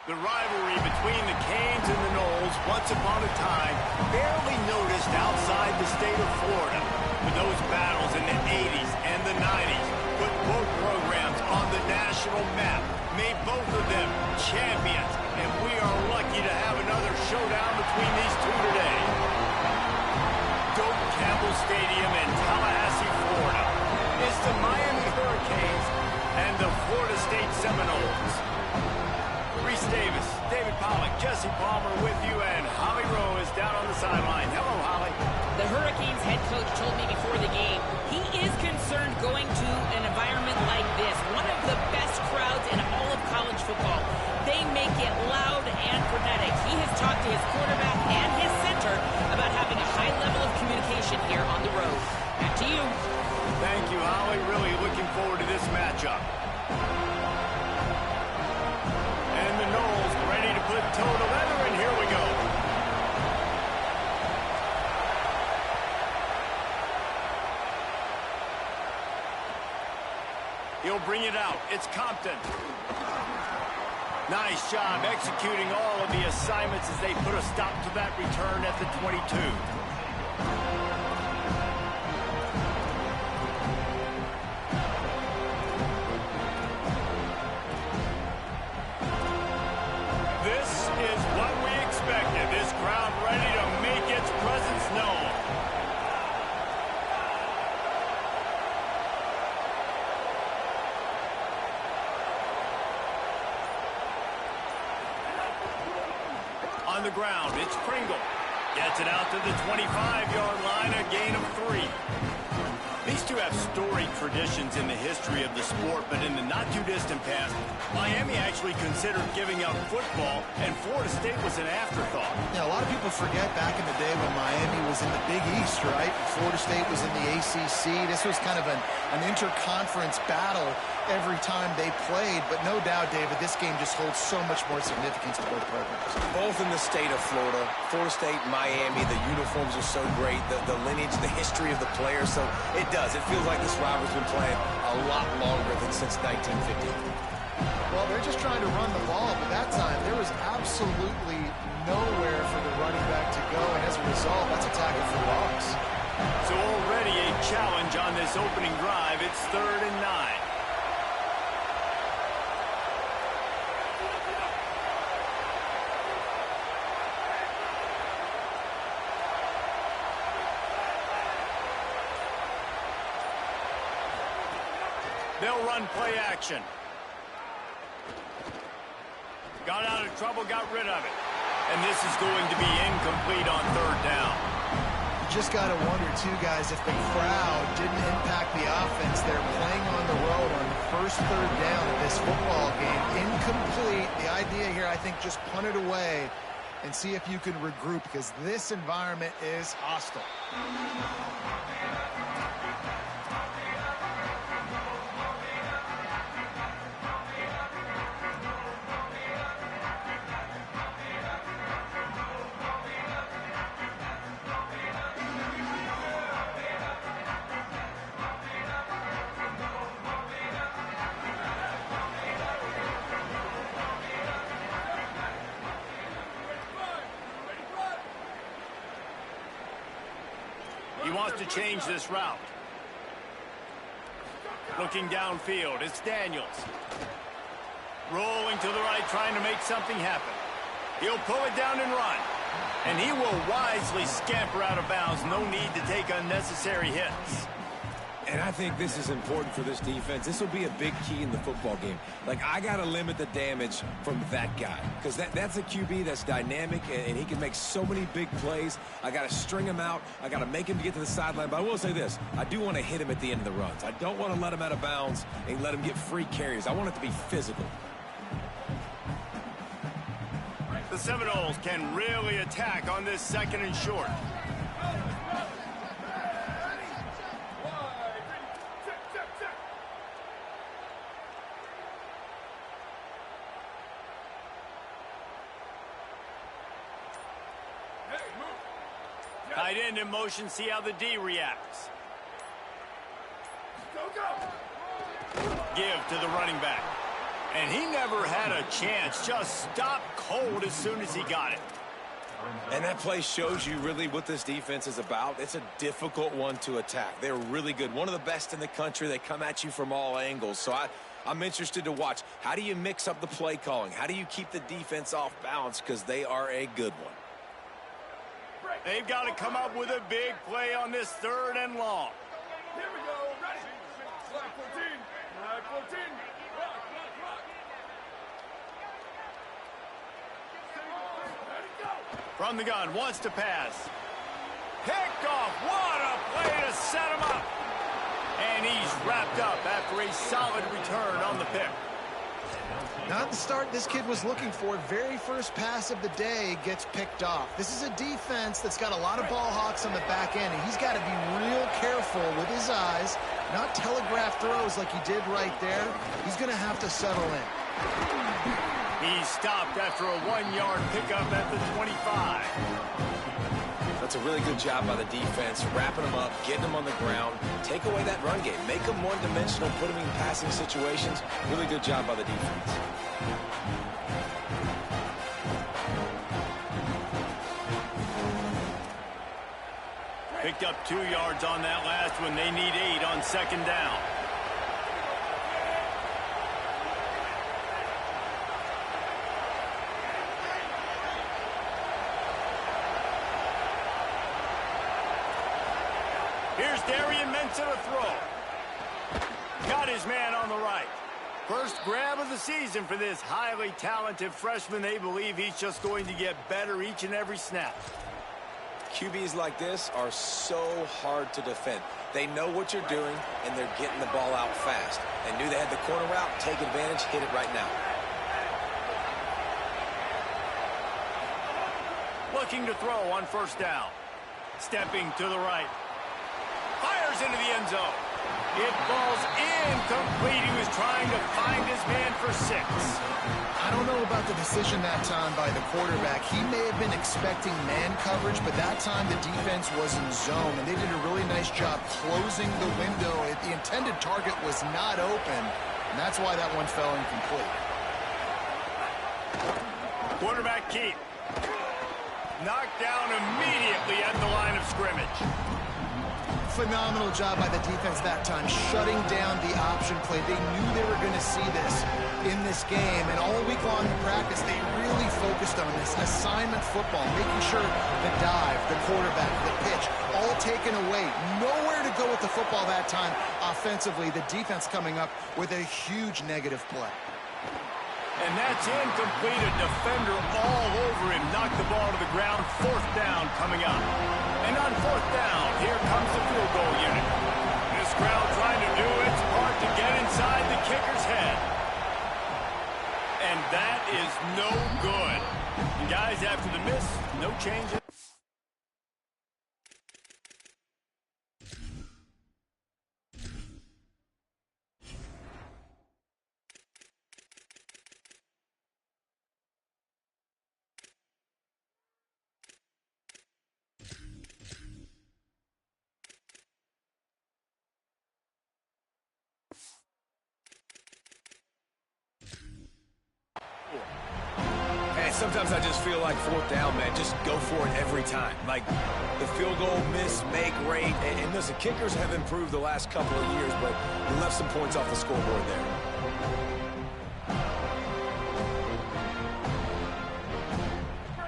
The rivalry between the Canes and the Noles, once upon a time, barely noticed outside the state of Florida. But those battles in the 80s and the 90s put both programs on the national map, made both of them champions, and we are lucky to have another showdown between these two today. Doak Campbell Stadium in Tallahassee, Florida. It's the Miami Hurricanes and the Florida State Seminoles. Reese Davis, David Pollack, Jesse Palmer with you, and Holly Rowe is down on the sideline. Hello, Holly. The Hurricanes head coach told me before the game he is concerned going to an environment like this, one of the best crowds in all of college football. They make it loud and frenetic. He has talked to his quarterback and his center about having a high level of communication here on the road. Back to you. Thank you, Holly. Really looking forward to this matchup. And the Noles ready to put toe to leather, and here we go. He'll bring it out. It's Compton. Nice job executing all of the assignments as they put a stop to that return at the 22. This is what we expected. This crowd ready to make its presence known. On the ground, it's Pringle. Gets it out to the 25-yard line, a gain of 3. These two have storied traditions in the history of the sport, but in the not-too-distant past, Miami actually considered giving up football, and Florida State was an afterthought. Yeah, a lot of people forget back in the day when Miami was in the Big East, right? Florida State was in the ACC. This was kind of an interconference battle every time they played, but no doubt, David, this game just holds so much more significance to both programs. Both in the state of Florida, Florida State, Miami, the uniforms are so great, the lineage, the history of the players, so it does. It feels like this rivalry's been playing a lot longer than since 1950. Well, they're just trying to run the ball, but that time there was absolutely nowhere for the running back to go, and as a result, that's a tackle for loss. So already a challenge on this opening drive. It's 3rd and 9. They'll run play action. Got out of trouble, got rid of it. And this is going to be incomplete on 3rd down. You just got to wonder, too, guys, if the crowd didn't impact the offense. They're playing on the road on the first 3rd down of this football game. Incomplete. The idea here, I think, just punt it away and see if you can regroup, because this environment is hostile. He wants to change this route. Looking downfield, it's Daniels. Rolling to the right, trying to make something happen. He'll pull it down and run. And he will wisely scamper out of bounds. No need to take unnecessary hits. And I think this is important for this defense. This will be a big key in the football game. Like, I got to limit the damage from that guy, because that's a QB that's dynamic, and he can make so many big plays. I got to string him out. I got to make him get to the sideline. But I will say this. I do want to hit him at the end of the runs. I don't want to let him out of bounds and let him get free carries. I want it to be physical. The Seminoles can really attack on this 2nd and short. Tight end in motion, see how the D reacts. Give to the running back. And he never had a chance. Just stopped cold as soon as he got it. And that play shows you really what this defense is about. It's a difficult one to attack. They're really good. One of the best in the country. They come at you from all angles. So I'm interested to watch. How do you mix up the play calling? How do you keep the defense off balance? Because they are a good one. They've got to come up with a big play on this 3rd and long. Here we go. Ready? Flag 14. Flag 14. From the gun, wants to pass. Picked off. What a play to set him up. And he's wrapped up after a solid return on the pick. Not the start this kid was looking for. Very first pass of the day gets picked off. This is a defense that's got a lot of ball hawks on the back end, and he's got to be real careful with his eyes, not telegraph throws like he did right there. He's going to have to settle in. He stopped after a 1-yard pickup at the 25. That's a really good job by the defense, wrapping them up, getting them on the ground, take away that run game, make them one-dimensional, put them in passing situations. Really good job by the defense. Picked up 2 yards on that last one. They need 8 on 2nd down. To the throw. Got his man on the right. First grab of the season for this highly talented freshman. They believe he's just going to get better each and every snap. QBs like this are so hard to defend. They know what you're doing, and they're getting the ball out fast. They knew they had the corner route. Take advantage. Hit it right now. Looking to throw on 1st down. Stepping to the right. Fires into the end zone. It falls incomplete. He was trying to find his man for 6. I don't know about the decision that time by the quarterback. He may have been expecting man coverage, but that time the defense was in zone, and they did a really nice job closing the window. The intended target was not open, and that's why that one fell incomplete. Quarterback keep. Knocked down immediately at the line of scrimmage. Phenomenal job by the defense that time, shutting down the option play. They knew they were going to see this in this game, and all week long in practice, they really focused on this assignment football, making sure the dive, the quarterback, the pitch, all taken away. Nowhere to go with the football that time offensively. The defense coming up with a huge negative play. And that's incomplete. A defender all over him. Knocked the ball to the ground. 4th down coming up. And on 4th down, here comes the field goal unit. This crowd trying to do its part to get inside the kicker's head. And that is no good. And guys, after the miss, no change. Sometimes I just feel like 4th down, man, just go for it every time. Like the field goal miss, make rate. And listen, kickers have improved the last couple of years, but we left some points off the scoreboard there.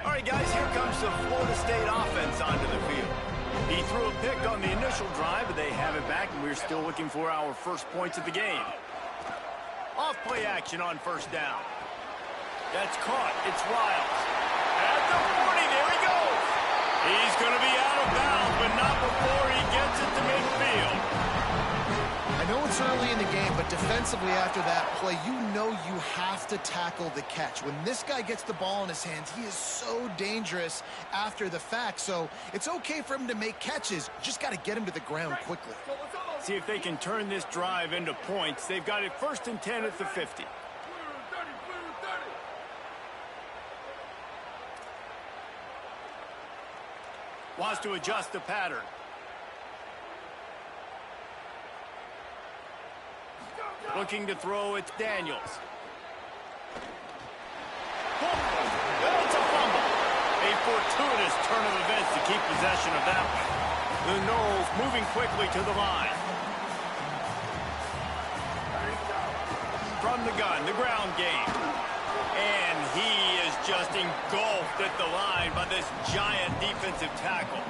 All right, guys, here comes the Florida State offense onto the field. He threw a pick on the initial drive, but they have it back, and we're still looking for our first points of the game. Off play action on 1st down. That's caught. It's Riles. At the 40, there he goes. He's going to be out of bounds, but not before he gets it to midfield. I know it's early in the game, but defensively after that play, you know you have to tackle the catch. When this guy gets the ball in his hands, he is so dangerous after the fact. So it's okay for him to make catches. Just got to get him to the ground quickly. See if they can turn this drive into points. They've got it 1st and 10 at the 50. Wants to adjust the pattern. Looking to throw, it's Daniels. fortuitous turn of events to keep possession of that one. The Knowles moving quickly to the line. From the gun, the ground game. And he is just engulfed at the line by this giant defensive tackle.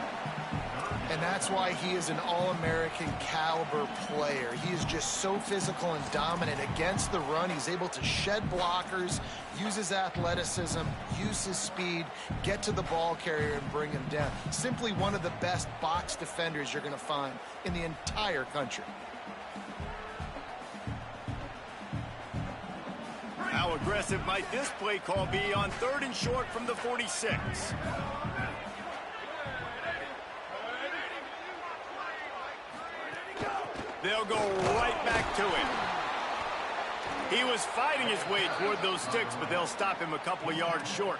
And that's why he is an all-American caliber player. He is just so physical and dominant against the run. He's able to shed blockers, use his athleticism, use his speed, get to the ball carrier and bring him down. Simply one of the best box defenders you're going to find in the entire country. How aggressive might this play call be on 3rd and short from the 46? They'll go right back to him. He was fighting his way toward those sticks, but they'll stop him a couple of yards short.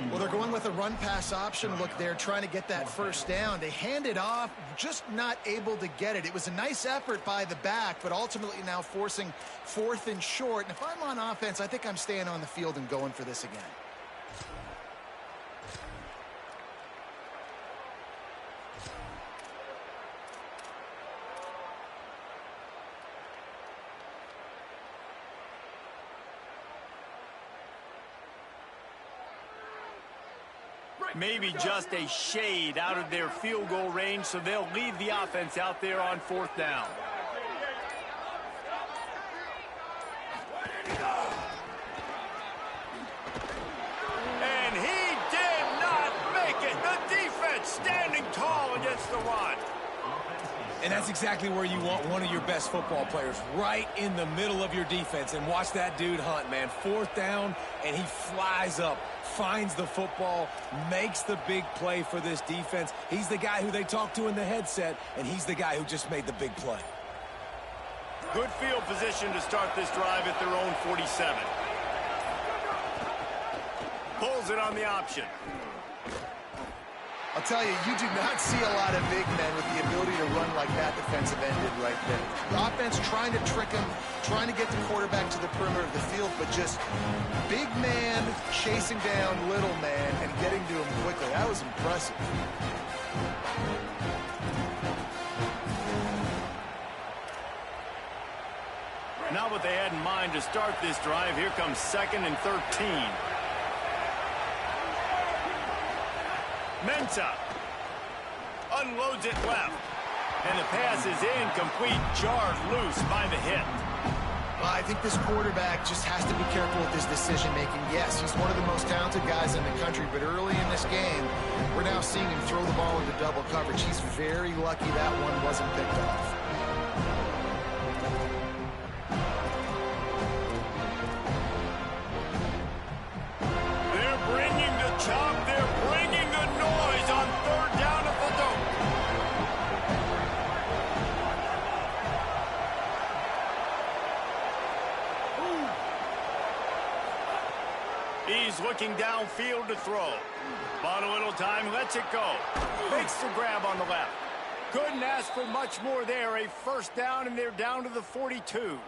Well, they're going with a run-pass option look there, trying to get that first down. They hand it off, just not able to get it. It was a nice effort by the back, but ultimately now forcing 4th and short. And if I'm on offense, I think I'm staying on the field and going for this again. Maybe just a shade out of their field goal range, so they'll leave the offense out there on 4th down. And he did not make it. The defense standing tall against the run. And that's exactly where you want one of your best football players, right in the middle of your defense. And watch that dude hunt, man. 4th down, and he flies up, finds the football, makes the big play for this defense. He's the guy who they talk to in the headset, and he's the guy who just made the big play. Good field position to start this drive at their own 47. Pulls it on the option. I'll tell you, you do not see a lot of big men with the ability to run like that defensive end did right there. The offense trying to trick him, trying to get the quarterback to the perimeter of the field, but just big man chasing down little man and getting to him quickly. That was impressive. Not what they had in mind to start this drive. Here comes 2nd and 13. Mensah unloads it left. And the pass is incomplete, jarred loose by the hit. Well, I think this quarterback just has to be careful with his decision-making. Yes, he's one of the most talented guys in the country, but early in this game, we're now seeing him throw the ball into double coverage. He's very lucky that one wasn't picked off. They're bringing the chop. They're bringing the noise on 3rd down at the dope. He's looking downfield to throw. Bought a little time, lets it go. Makes the grab on the left. Couldn't ask for much more there. A 1st down, and they're down to the 42.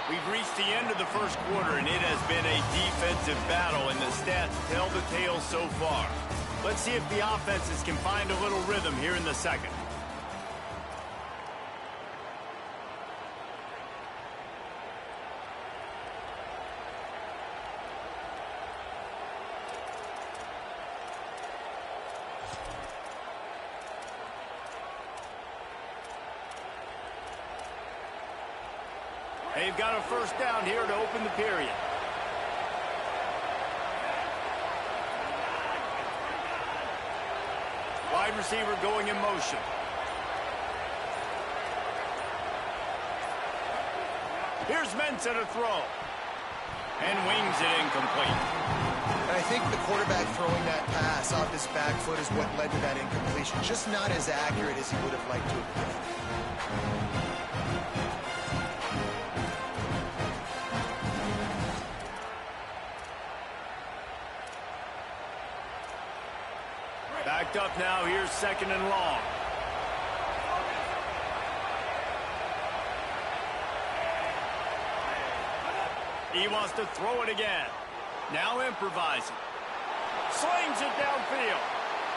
We've reached the end of the 1st quarter, and it has been a defensive battle, and the stats tell the tale so far. Let's see if the offenses can find a little rhythm here in the 2nd. They've got a 1st down here to open the period. Wide receiver going in motion. Here's Mensah to throw. And wings it incomplete. And I think the quarterback throwing that pass off his back foot is what led to that incompletion. Just not as accurate as he would have liked to have been. Backed up now, here's 2nd and long. He wants to throw it again. Now improvising. Slings it downfield.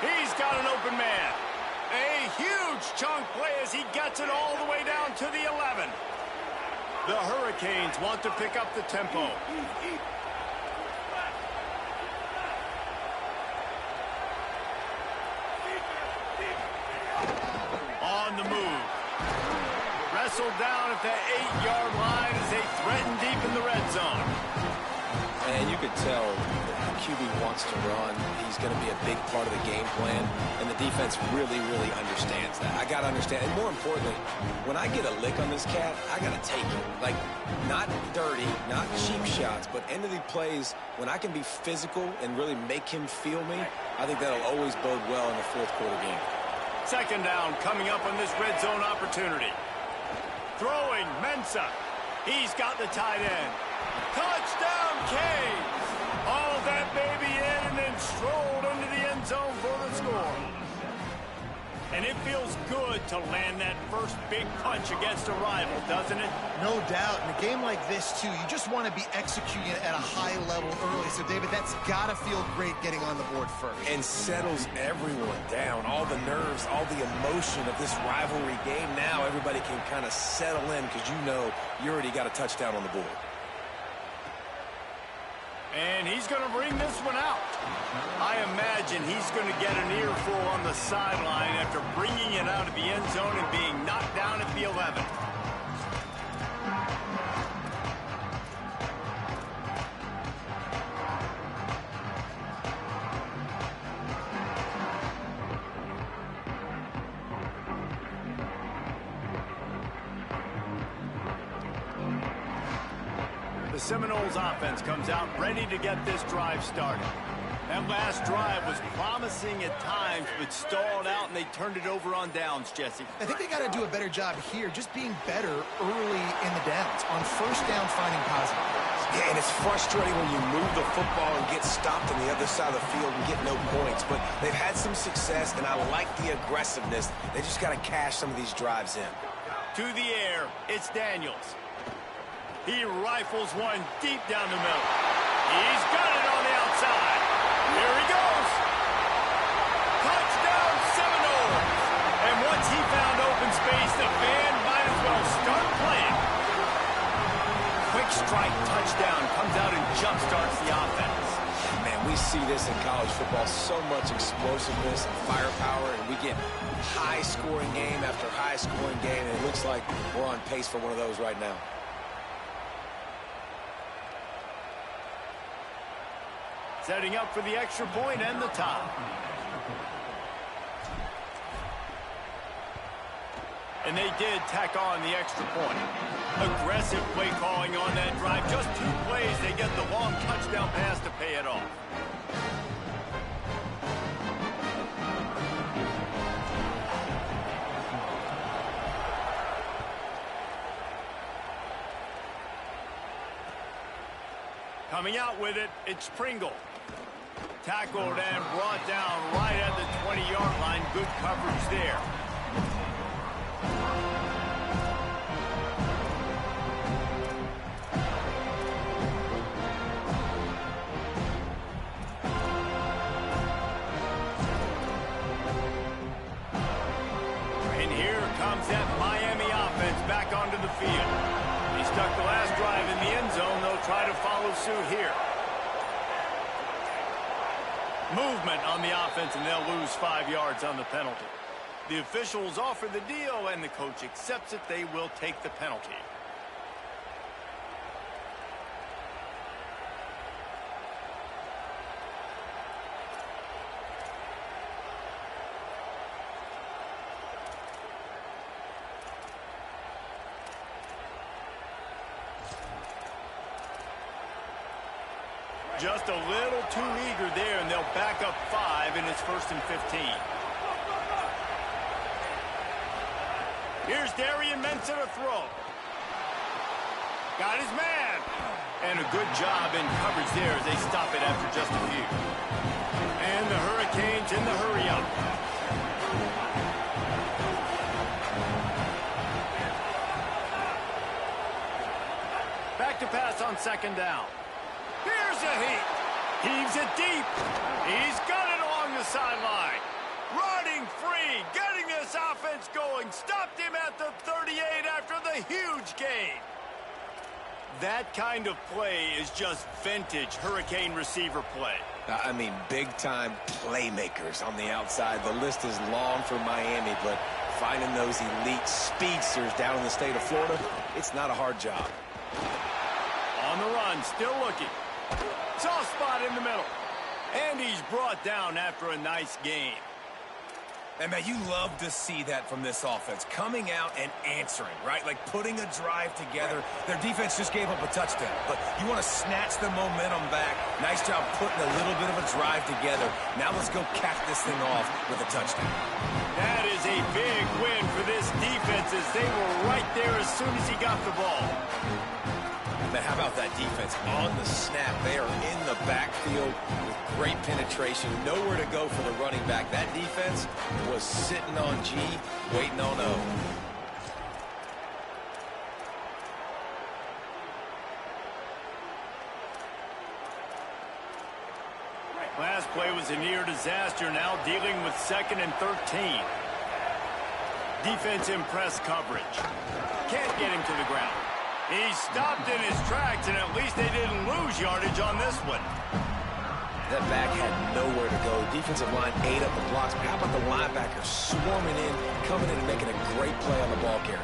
He's got an open man. A huge chunk play as he gets it all the way down to the 11. The Hurricanes want to pick up the tempo. On the move. Wrestled down at the 8-yard line as they threaten deep in the red zone. And you could tell the QB wants to run. He's going to be a big part of the game plan, and the defense really, really understands that. I got to understand, and more importantly, when I get a lick on this cat, I got to take it. Like, not dirty, not cheap shots, but end of the plays, when I can be physical and really make him feel me, I think that'll always bode well in the fourth quarter game. Second down coming up on this red zone opportunity. Throwing, Mensah. He's got the tight end. Touchdown, Canes! All that baby in and then strolled into the end zone for the score. And it feels good to land that first big punch against a rival, doesn't it? No doubt. In a game like this, too, you just want to be executing it at a high level early. So, David, that's got to feel great getting on the board first. And settles everyone down. All the nerves, all the emotion of this rivalry game. Now everybody can kind of settle in because you know you already got a touchdown on the board. And he's going to bring this one out. I imagine he's going to get an earful on the sideline after bringing it out of the end zone and being knocked down at the 11. The Seminoles offense comes out ready to get this drive started. That last drive was promising at times, but stalled out, and they turned it over on downs, Jesse. I think they got to do a better job here, just being better early in the downs, on first down finding positive plays. Yeah, and it's frustrating when you move the football and get stopped on the other side of the field and get no points, but they've had some success, and I like the aggressiveness. They just got to cash some of these drives in. To the air, it's Daniels. He rifles one deep down the middle. He's got it on the outside. Here he goes. Touchdown, Seminoles. And once he found open space, the band might as well start playing. Quick strike touchdown comes out and jump-starts the offense. Man, we see this in college football, so much explosiveness and firepower, and we get high-scoring game after high-scoring game, and it looks like we're on pace for one of those right now. Setting up for the extra point and the tie. And they did tack on the extra point. Aggressive play calling on that drive. Just 2 plays, they get the long touchdown pass to pay it off. Coming out with it, it's Pringle. Tackled and brought down right at the 20-yard line. Good coverage there. And here comes that Miami offense back onto the field. He stuck the last drive in the end zone. They'll try to follow suit here. Movement on the offense, and they'll lose 5 yards on the penalty. The officials offer the deal, and the coach accepts it. They will take the penalty. Just a little too eager there, and they'll back up 5, and it's 1st and 15. Here's Darian Mensah to throw. Got his man. And a good job in coverage there as they stop it after just a few. And the Hurricanes in the hurry-up. Back to pass on on second down. Here's a heat. Heaves it deep. He's got it along the sideline. Running free, getting this offense going. Stopped him at the 38 after the huge gain. That kind of play is just vintage Hurricane receiver play. I mean, big-time playmakers on the outside. The list is long for Miami, but finding those elite speedsters down in the state of Florida, it's not a hard job. On the run, still looking. Soft spot in the middle. And he's brought down after a nice gain. And, man, you love to see that from this offense. Coming out and answering, right? Like putting a drive together. Their defense just gave up a touchdown. But you want to snatch the momentum back. Nice job putting a little bit of a drive together. Now let's go cap this thing off with a touchdown. That is a big win for this defense as they were right there as soon as he got the ball. Man, how about that defense on the snap? They are in the backfield with great penetration. Nowhere to go for the running back. That defense was sitting on G, waiting on O. Last play was a near disaster, now dealing with 2nd and 13. Defense in press coverage. Can't get him to the ground. He stopped in his tracks, and at least they didn't lose yardage on this one. That back had nowhere to go. Defensive line ate up the blocks. But how about the linebackers swarming in, coming in and making a great play on the ball carrier?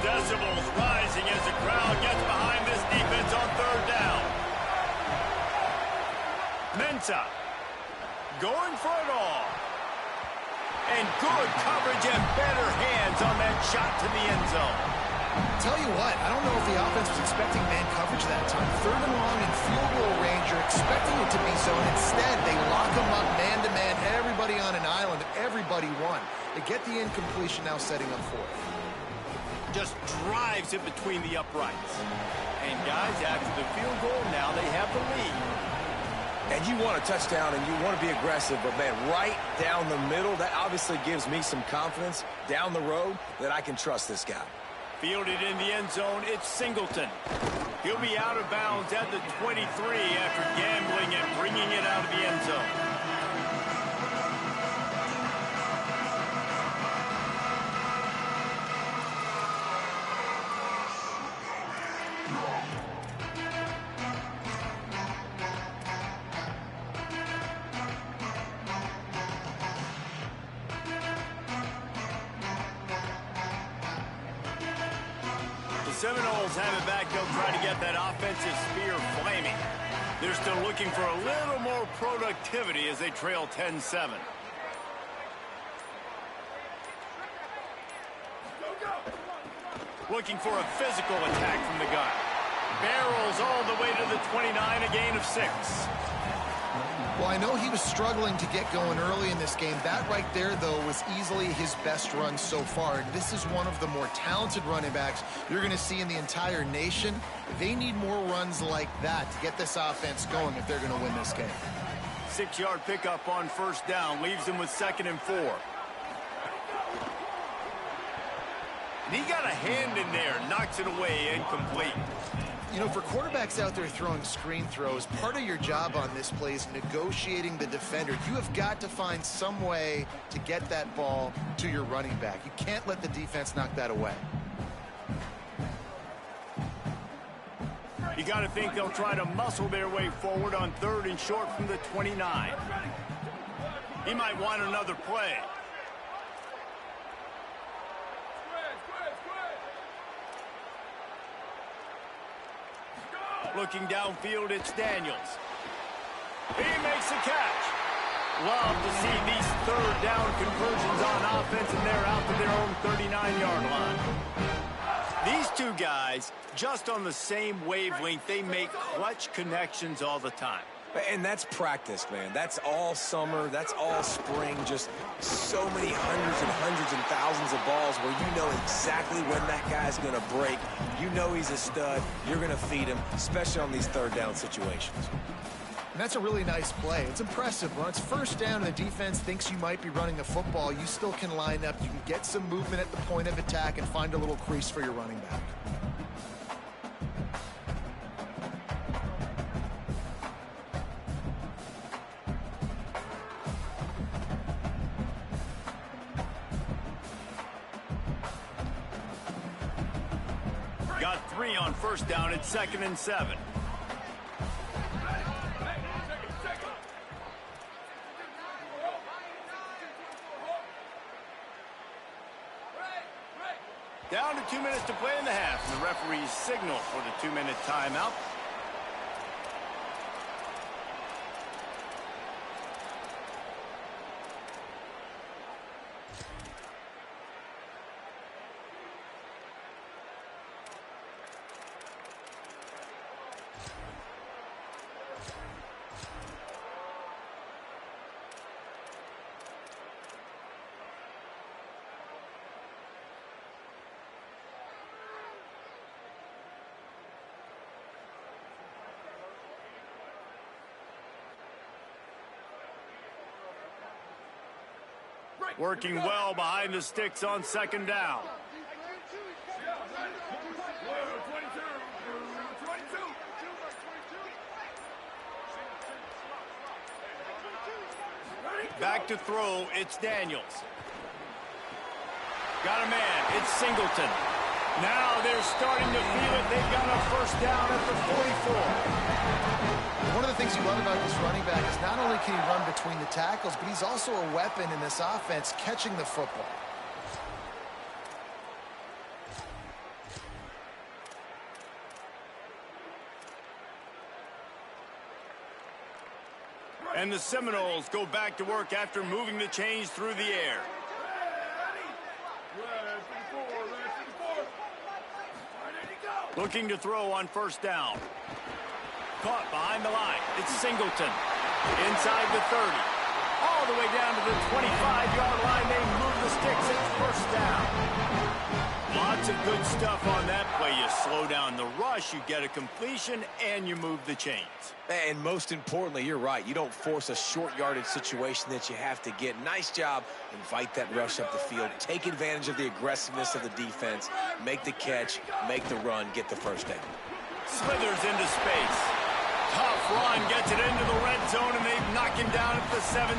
Decibels rising as the crowd gets behind this defense on 3rd down. Mensah going for it all. And good coverage and better hands on that shot to the end zone. Tell you what, I don't know if the offense was expecting man coverage that time. 3rd and long in field goal range, you're expecting it to be zone. Instead, they lock them up man-to-man, everybody on an island, everybody won. They get the incompletion, now setting up 4th. Just drives it between the uprights. And guys, after the field goal, now they have the lead. And you want a touchdown and you want to be aggressive, but, man, right down the middle, that obviously gives me some confidence down the road that I can trust this guy. Fielded in the end zone, it's Singleton. He'll be out of bounds at the 23 after gambling and bringing it out of the end zone. Seminoles have it back. They'll try to get that offensive spear flaming. They're still looking for a little more productivity as they trail 10-7. Looking for a physical attack from the gun. Barrels all the way to the 29, a gain of 6. Well, I know he was struggling to get going early in this game. That right there, though, was easily his best run so far. And this is one of the more talented running backs you're going to see in the entire nation. They need more runs like that to get this offense going if they're going to win this game. 6-yard pickup on 1st down, leaves them with 2nd and 4. And he got a hand in there, knocks it away, incomplete. You know, for quarterbacks out there throwing screen throws, part of your job on this play is negotiating the defender. You have got to find some way to get that ball to your running back. You can't let the defense knock that away. You got to think they'll try to muscle their way forward on 3rd and short from the 29. He might want another play. Looking downfield, it's Daniels. He makes the catch. Love to see these 3rd down conversions on offense, and they're out to their own 39-yard line. These two guys, just on the same wavelength, they make clutch connections all the time. And that's practice, man. That's all summer. That's all spring. Just so many hundreds and thousands of balls where you know exactly when that guy's going to break. You know he's a stud. You're going to feed him, especially on these 3rd down situations. And that's a really nice play. It's impressive. When it's first down and the defense thinks you might be running the football, you still can line up. You can get some movement at the point of attack and find a little crease for your running back. Got 3 on first down at 2nd and 7. Down to 2 minutes to play in the half, and the referee's signal for the 2-minute timeout. Working well behind the sticks on 2nd down. Back to throw, it's Daniels. Got a man, it's Singleton. Now they're starting to feel it. They've got a first down at the 44. One of the things you love about this running back is not only can he run between the tackles, but he's also a weapon in this offense catching the football. And the Seminoles go back to work after moving the chains through the air. Looking to throw on first down. Caught behind the line. It's Singleton. Inside the 30. All the way down to the 25-yard line. They move the sticks. It's first down. Lots of good stuff on that play. You slow down the rush, you get a completion, and you move the chains. And most importantly, you're right. You don't force a short yardage situation that you have to get. Nice job. Invite that rush up the field. Take advantage of the aggressiveness of the defense. Make the catch. Make the run. Get the first down. Slithers into space. Tough run. Gets it into the red zone, and they knock him down at the 17.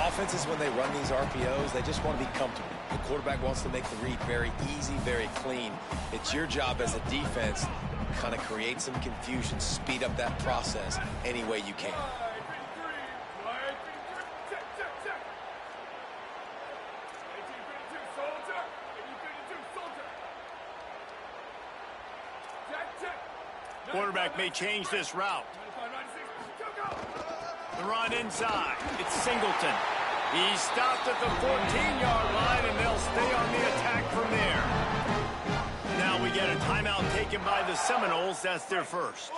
Offenses, when they run these RPOs, they just want to be comfortable. The quarterback wants to make the read very easy, very clean. It's your job as a defense to kind of create some confusion, speed up that process any way you can. Quarterback may change this route. The run inside. It's Singleton. He's stopped at the 14-yard line, and they'll stay on the attack from there. Now we get a timeout taken by the Seminoles. That's their first.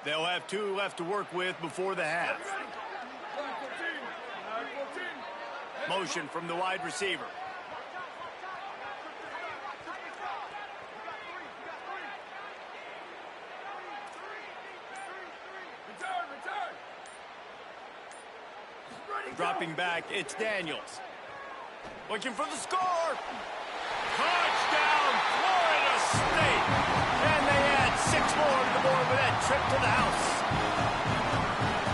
They'll have 2 left to work with before the half. Motion from the wide receiver. Dropping back, it's Daniels. Looking for the score. Touchdown, Florida State. And they add 6 more to the board with that trip to the house.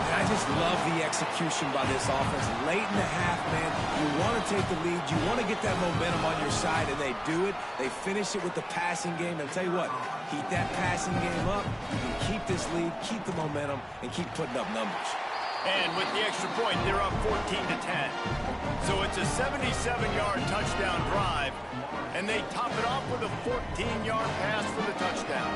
And I just love the execution by this offense. Late in the half, man, you want to take the lead. You want to get that momentum on your side, and they do it. They finish it with the passing game. And I'll tell you what, keep that passing game up. You can keep this lead, keep the momentum, and keep putting up numbers. And with the extra point, they're up 14-10. So it's a 77-yard touchdown drive, and they top it off with a 14-yard pass for the touchdown.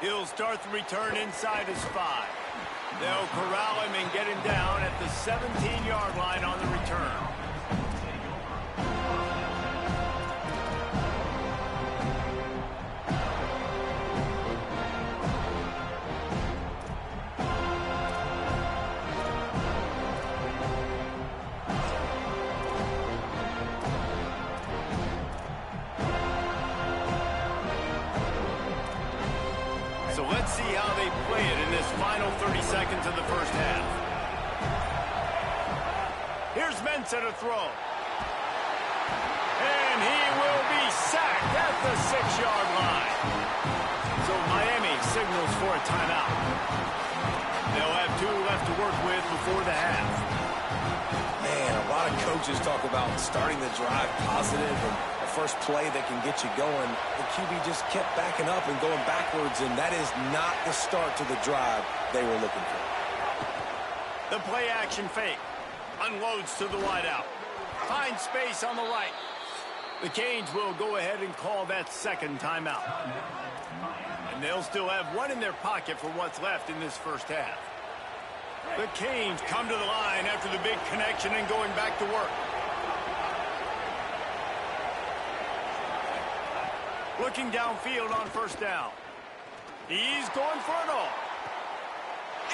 He'll start the return inside his 5. They'll corral him and get him down at the 17-yard line on the return. his men set a throw. And he will be sacked at the 6-yard line. So Miami signals for a timeout. They'll have 2 left to work with before the half. Man, a lot of coaches talk about starting the drive positive and a first play that can get you going. The QB just kept backing up and going backwards, and that is not the start to the drive they were looking for. The play action fake. Unloads to the wideout. Finds space on the right. The Canes will go ahead and call that second timeout. And they'll still have 1 in their pocket for what's left in this first half. The Canes come to the line after the big connection and going back to work. Looking downfield on first down. He's going for it all.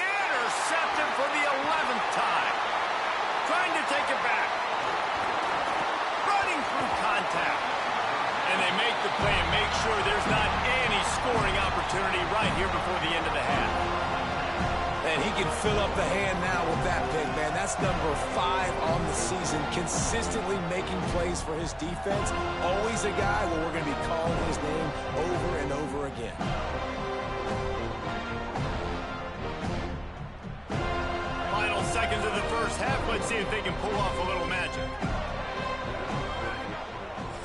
Intercepted for the 11th time. Trying to take it back. Running through contact. And they make the play and make sure there's not any scoring opportunity right here before the end of the half. And he can fill up the hand now with that pick, man. That's number 5 on the season, consistently making plays for his defense. Always a guy where we're going to be calling his name over and over again. Final seconds of the first half. Let's see if they can pull off a little magic.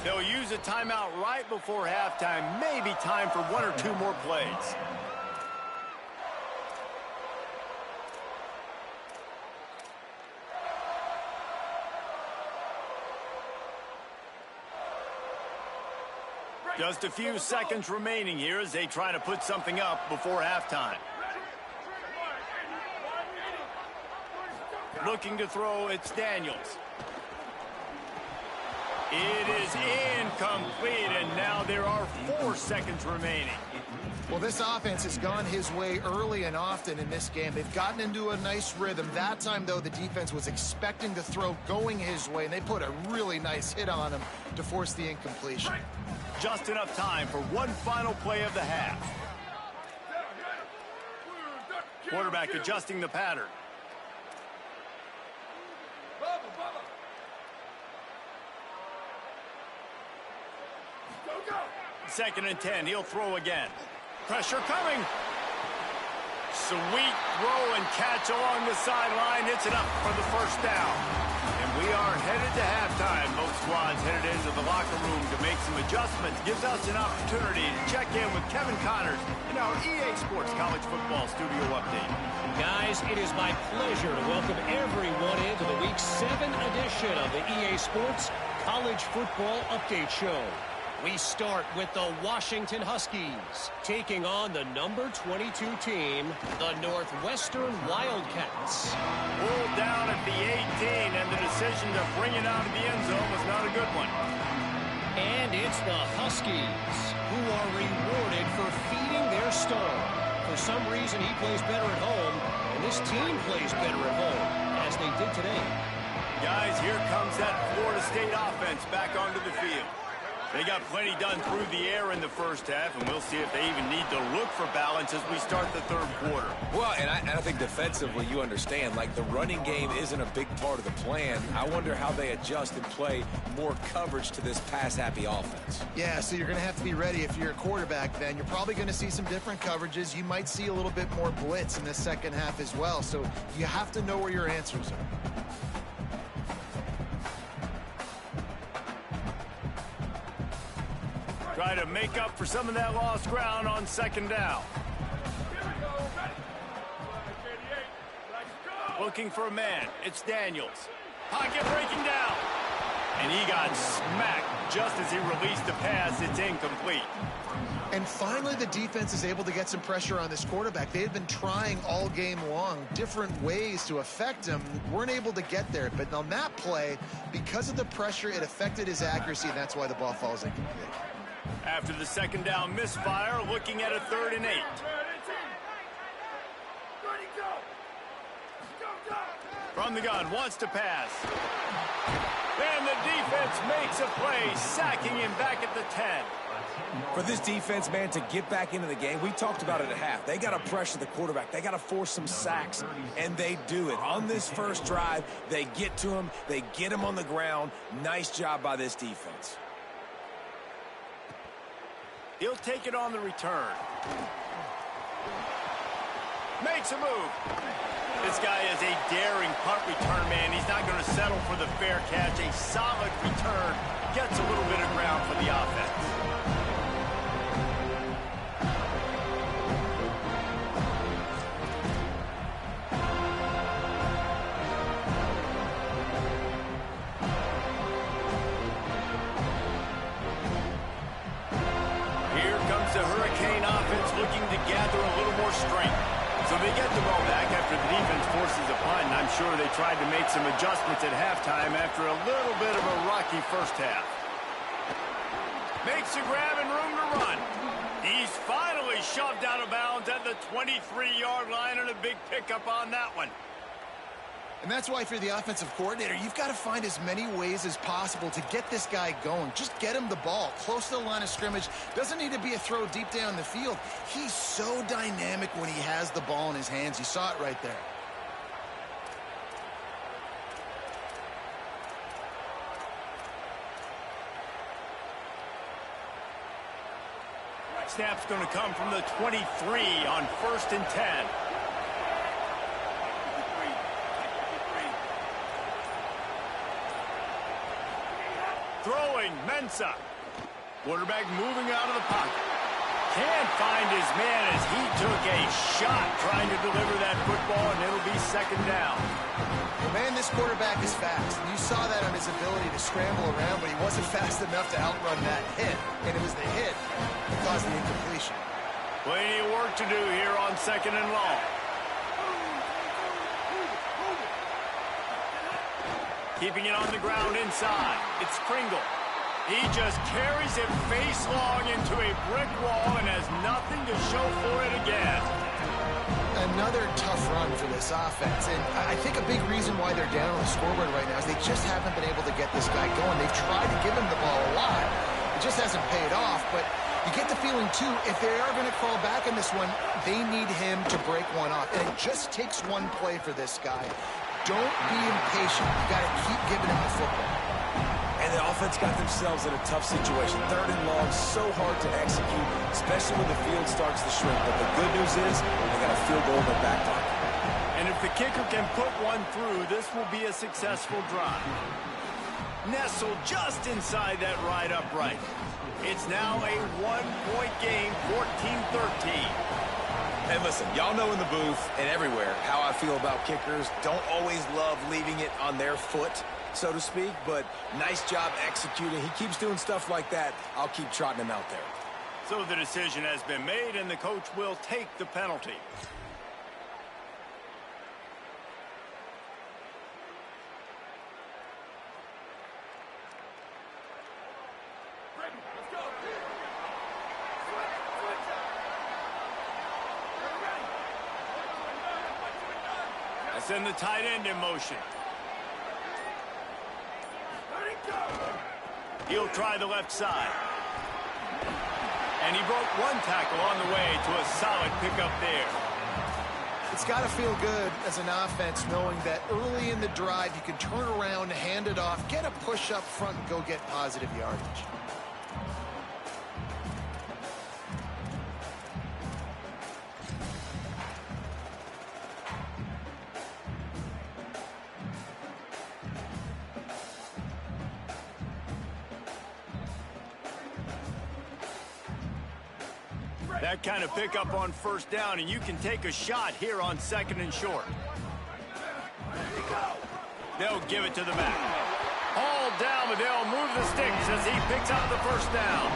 They'll use a timeout right before halftime. Maybe time for 1 or 2 more plays. Just a few seconds remaining here as they try to put something up before halftime. Looking to throw, it's Daniels. It is incomplete, and now there are 4 seconds remaining. Well, this offense has gone his way early and often in this game. They've gotten into a nice rhythm. That time, though, the defense was expecting to throw going his way, and they put a really nice hit on him to force the incompletion. Just enough time for 1 final play of the half. Quarterback adjusting the pattern. Second and 10, he'll throw again. Pressure coming. Sweet throw and catch along the sideline. It's enough for the first down. And we are headed to halftime. Both squads headed into the locker room to make some adjustments. Gives us an opportunity to check in with Kevin Connors in our EA Sports College Football Studio Update. Guys, it is my pleasure to welcome everyone into the Week 7 edition of the EA Sports College Football Update Show. We start with the Washington Huskies, taking on the number 22 team, the Northwestern Wildcats. Pulled down at the 18, and the decision to bring it out of the end zone was not a good one. And it's the Huskies, who are rewarded for feeding their star. For some reason, he plays better at home, and this team plays better at home, as they did today. Guys, here comes that Florida State offense back onto the field. They got plenty done through the air in the first half, and we'll see if they even need to look for balance as we start the third quarter. Well, and I think defensively, you understand, like the running game isn't a big part of the plan. I wonder how they adjust and play more coverage to this pass-happy offense. Yeah, so you're going to have to be ready if you're a quarterback then. You're probably going to see some different coverages. You might see a little bit more blitz in the second half as well, so you have to know where your answers are. Try to make up for some of that lost ground on second down. Looking for a man. It's Daniels. Pocket breaking down. And he got smacked just as he released the pass. It's incomplete. And finally, the defense is able to get some pressure on this quarterback. They had been trying all game long different ways to affect him. Weren't able to get there. But on that play, because of the pressure, it affected his accuracy, and that's why the ball falls incomplete. After the second down misfire, looking at a 3rd and 8. From the gun, wants to pass. And the defense makes a play, sacking him back at the 10. For this defense, man, to get back into the game, we talked about it at half. They got to pressure the quarterback. They got to force some sacks, and they do it. On this first drive, they get to him. They get him on the ground. Nice job by this defense. He'll take it on the return. Makes a move. This guy is a daring punt return man. He's not going to settle for the fair catch. A solid return. Gets a little bit of ground for the offense. Here comes the Hurricane offense looking to gather a little more strength. So they get the ball back after the defense forces a punt, and I'm sure they tried to make some adjustments at halftime after a little bit of a rocky first half. Makes a grab and room to run. He's finally shoved out of bounds at the 23-yard line, and a big pickup on that one. And that's why, if you're the offensive coordinator, you've got to find as many ways as possible to get this guy going. Just get him the ball close to the line of scrimmage. Doesn't need to be a throw deep down the field. He's so dynamic when he has the ball in his hands. You saw it right there. Snap's going to come from the 23 on 1st and 10. Throwing, Mensah. Quarterback moving out of the pocket. Can't find his man as he took a shot trying to deliver that football, and it'll be 2nd down. Well, man, this quarterback is fast. And you saw that on his ability to scramble around, but he wasn't fast enough to outrun that hit. And it was the hit that caused the incompletion. Plenty of work to do here on 2nd and long. Keeping it on the ground inside. It's Kringle. He just carries it face long into a brick wall and has nothing to show for it again. Another tough run for this offense. And I think a big reason why they're down on the scoreboard right now is they just haven't been able to get this guy going. They've tried to give him the ball a lot. It just hasn't paid off. But you get the feeling, too, if they are going to crawl back in this one, they need him to break one off. And it just takes one play for this guy. Don't be impatient. You got to keep giving him the football. And the offense got themselves in a tough situation. 3rd and long, so hard to execute, especially when the field starts to shrink. But the good news is they got a field goal in their back pocket. And if the kicker can put one through, this will be a successful drive. Nestled just inside that right upright. It's now a 1-point game, 14-13. And listen, y'all know in the booth and everywhere how I feel about kickers. Don't always love leaving it on their foot, so to speak, but nice job executing. He keeps doing stuff like that. I'll keep trotting him out there. So the decision has been made, and the coach will take the penalty. Send the tight end in motion. He'll try the left side. And he broke one tackle on the way to a solid pickup there. It's got to feel good as an offense knowing that early in the drive you can turn around, hand it off, get a push up front, and go get positive yardage. That kind of pickup on 1st down, and you can take a shot here on 2nd and short. They'll give it to the back. Hauled down, but they'll move the sticks as he picks up the 1st down.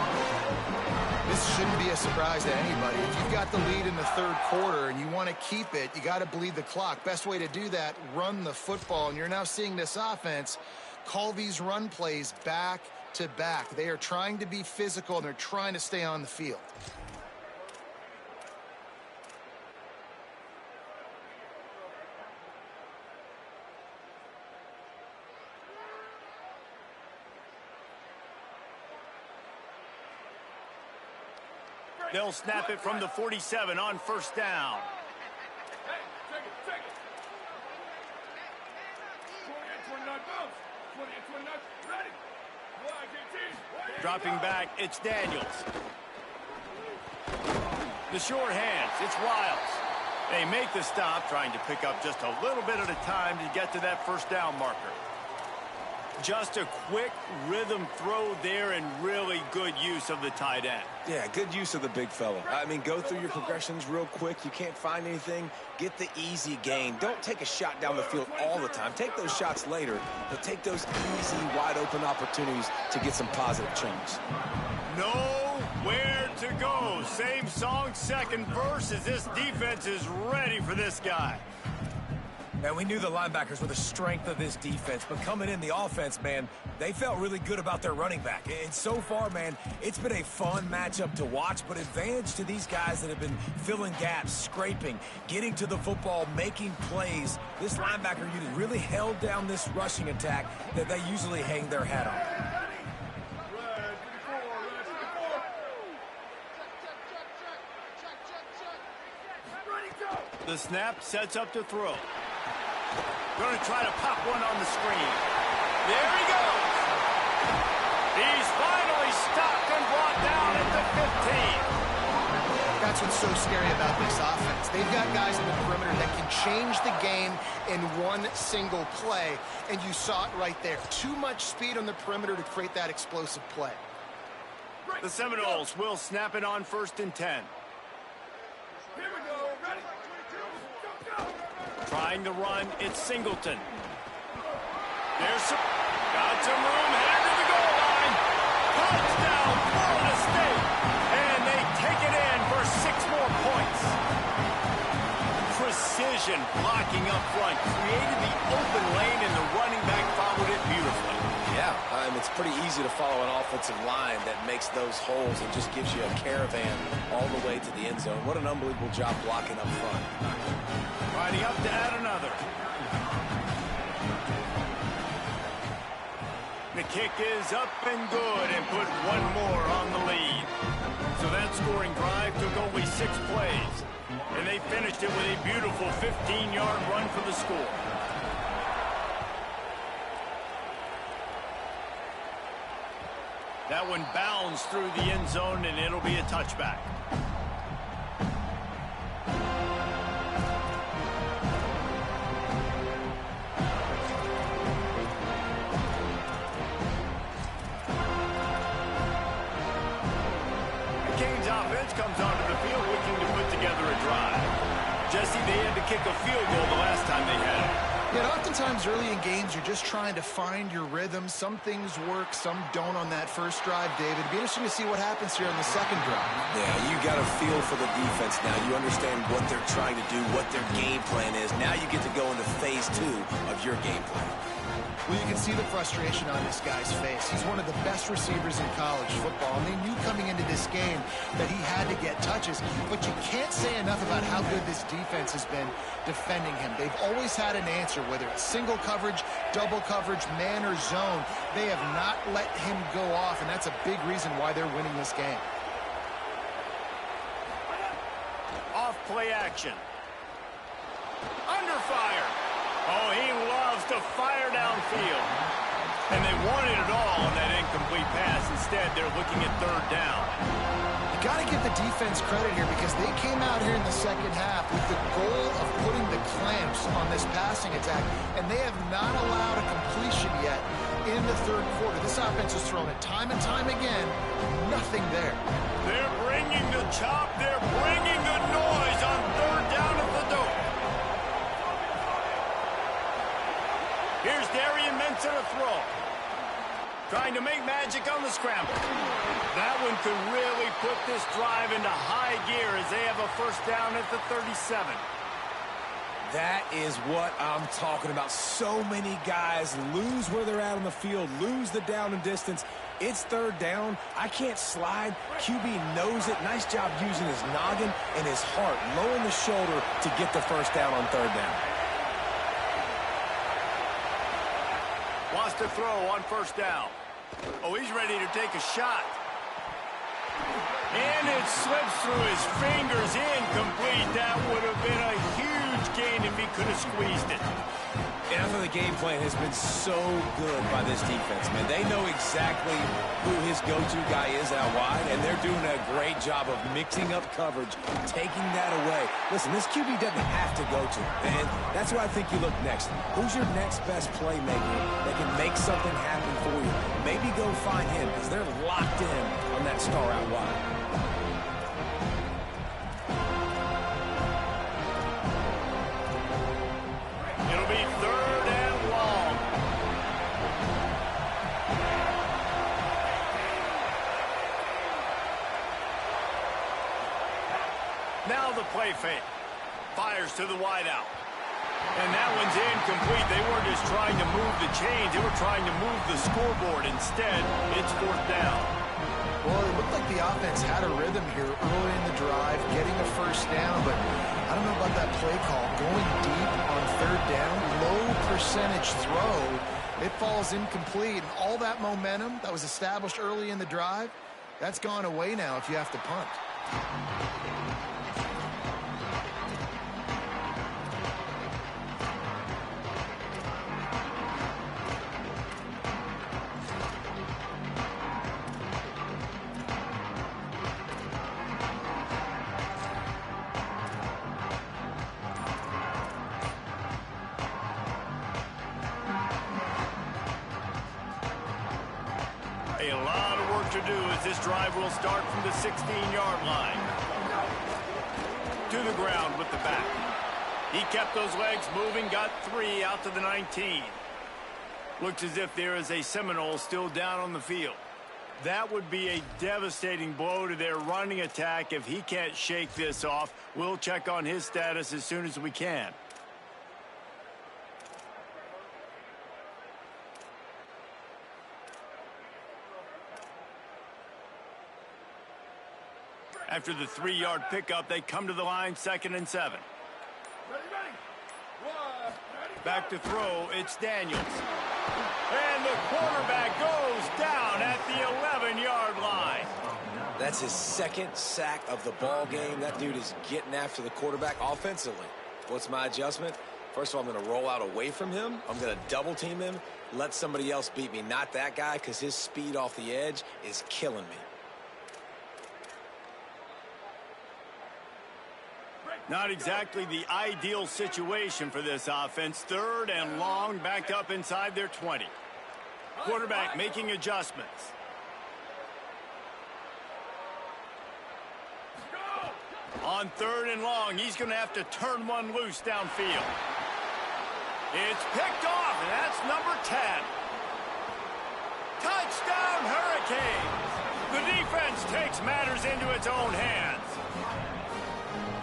This shouldn't be a surprise to anybody. If you've got the lead in the 3rd quarter and you want to keep it, you got to bleed the clock. Best way to do that, run the football. And you're now seeing this offense call these run plays back to back. They are trying to be physical, and they're trying to stay on the field. They'll snap it from the 47 on first down. Hey, take it. 28-29 bounce. 28-29, ready. Dropping back, it's Daniels. The short hands, it's Wiles. They make the stop, trying to pick up just a little bit at a time to get to that first down marker. Just a quick rhythm throw there and really good use of the tight end. Yeah, good use of the big fella. I mean, go through your progressions real quick. You can't find anything. Get the easy gain. Don't take a shot down the field all the time. Take those shots later, but take those easy, wide-open opportunities to get some positive chunks. Nowhere to go. Same song, second verse, as this defense is ready for this guy. And we knew the linebackers were the strength of this defense, but coming in the offense, man, they felt really good about their running back. And so far, man, it's been a fun matchup to watch, but advantage to these guys that have been filling gaps, scraping, getting to the football, making plays. This linebacker unit really held down this rushing attack that they usually hang their hat on. The snap sets up to throw. Going to try to pop one on the screen. There he goes. He's finally stopped and brought down at the 15. That's what's so scary about this offense. They've got guys in the perimeter that can change the game in one single play, and you saw it right there. Too much speed on the perimeter to create that explosive play. The Seminoles will snap it on 1st and 10. Here we go, ready. Go. Trying to run, it's Singleton. Got some room, headed to the goal line. Touchdown, Florida State. And they take it in for 6 more points. Precision blocking up front. Created the open lane, and the running back followed it beautifully. Yeah, it's pretty easy to follow an offensive line that makes those holes and just gives you a caravan all the way to the end zone. What an unbelievable job blocking up front. Riding up to add another. The kick is up and good and put one more on the lead. So that scoring drive took only 6 plays. And they finished it with a beautiful 15-yard run for the score. That one bounds through the end zone, and it'll be a touchback. Comes onto the field looking to put together a drive. Jesse, they had to kick a field goal the last time they had it. Yeah, oftentimes early in games, you're just trying to find your rhythm. Some things work, some don't on that first drive, David. It'd be interesting to see what happens here on the second drive. Yeah, you got a feel for the defense now. You understand what they're trying to do, what their game plan is. Now you get to go into phase 2 of your game plan. Well, you can see the frustration on this guy's face. He's one of the best receivers in college football, and they knew coming into this game that he had to get touches, but you can't say enough about how good this defense has been defending him. They've always had an answer, whether it's single coverage, double coverage, man or zone. They have not let him go off, and that's a big reason why they're winning this game. Off play action. Under fire. Oh, he loves to fire downfield. And they wanted it all on that incomplete pass. Instead, they're looking at 3rd down. You got to give the defense credit here because they came out here in the second half with the goal of putting the clamps on this passing attack, and they have not allowed a completion yet in the 3rd quarter. This offense has thrown it time and time again. Nothing there. They're bringing the chop. They're bringing the noise on 3rd down at the dope. Here's Darian Mensah to throw. Trying to make magic on the scramble. That one could really put this drive into high gear as they have a first down at the 37. That is what I'm talking about. So many guys lose where they're at on the field, lose the down and distance. It's 3rd down. I can't slide. QB knows it. Nice job using his noggin and his heart, lowering the shoulder to get the first down on 3rd down. Wants to throw on 1st down. Oh, he's ready to take a shot. And it slips through his fingers, incomplete. That would have been a huge gain if he could have squeezed it. And I thought the game plan has been so good by this defense, man. They know exactly who his go-to guy is out wide, and they're doing a great job of mixing up coverage, taking that away. Listen, this QB doesn't have to go to him, and that's where I think you look next. Who's your next best playmaker that can make something happen for you? Maybe go find him, because they're locked in on that star out wide. It'll be third and long. Now the play fake. Fires to the wideout. And that one's incomplete. They weren't just trying to move the chains. They were trying to move the scoreboard. Instead, it's fourth down. Well, it looked like the offense had a rhythm here early in the drive, getting a first down, but I don't know about that play call. Going deep on third down, low percentage throw, it falls incomplete. And all that momentum that was established early in the drive, that's gone away now if you have to punt. A lot of work to do as this drive will start from the 16-yard line. To the ground with the back. He kept those legs moving, got 3 out to the 19. Looks as if there is a Seminole still down on the field. That would be a devastating blow to their running attack if he can't shake this off. We'll check on his status as soon as we can. After the 3-yard pickup, they come to the line, 2nd and 7. Back to throw, it's Daniels. And the quarterback goes down at the 11-yard line. That's his second sack of the ball game. That dude is getting after the quarterback offensively. What's my adjustment? First of all, I'm going to roll out away from him. I'm going to double team him, let somebody else beat me, not that guy, because his speed off the edge is killing me. Not exactly the ideal situation for this offense. 3rd and long, backed up inside their 20. Quarterback making adjustments. On 3rd and long, he's going to have to turn one loose downfield. It's picked off, and that's number 10. Touchdown, Hurricanes! The defense takes matters into its own hands.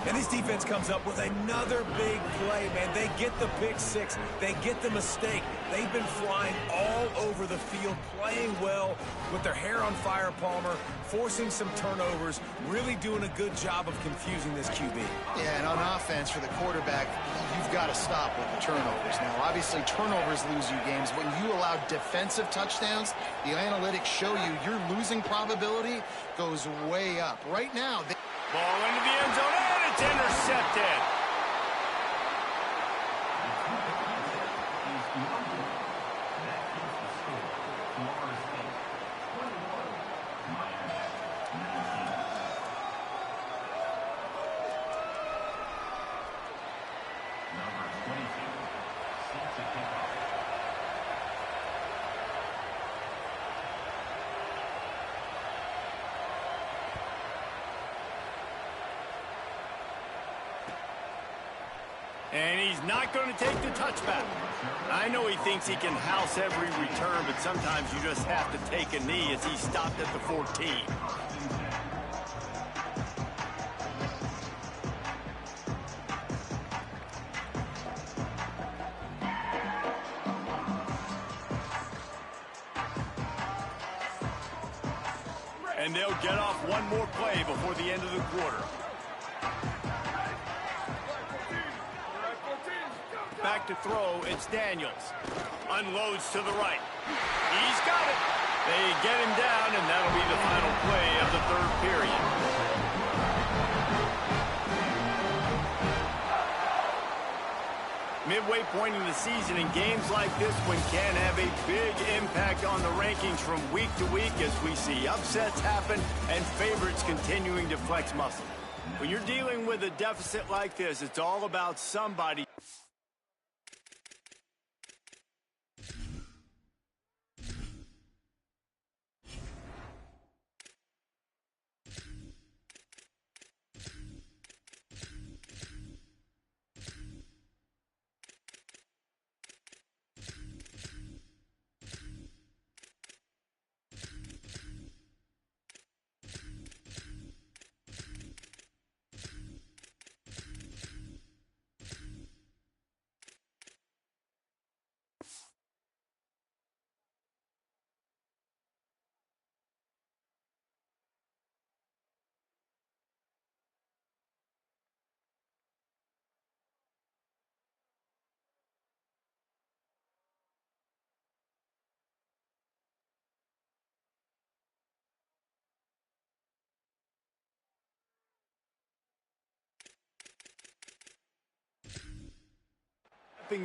And this defense comes up with another big play, man. They get the pick 6. They get the mistake. They've been flying all over the field, playing well with their hair on fire, Palmer, forcing some turnovers, really doing a good job of confusing this QB. Yeah, and on offense for the quarterback, you've got to stop with the turnovers. Now, obviously, turnovers lose you games. When you allow defensive touchdowns, the analytics show you your losing probability goes way up. Right now, Ball into the end zone, and it's intercepted. And he's not going to take the touchback. I know he thinks he can house every return, but sometimes you just have to take a knee as he stopped at the 14. And they'll get off one more play before the end of the quarter. Back to throw, it's Daniels. Unloads to the right. He's got it. They get him down, and that'll be the final play of the third period. Midway point in the season, and games like this one can have a big impact on the rankings from week to week as we see upsets happen and favorites continuing to flex muscle. When you're dealing with a deficit like this, it's all about somebody.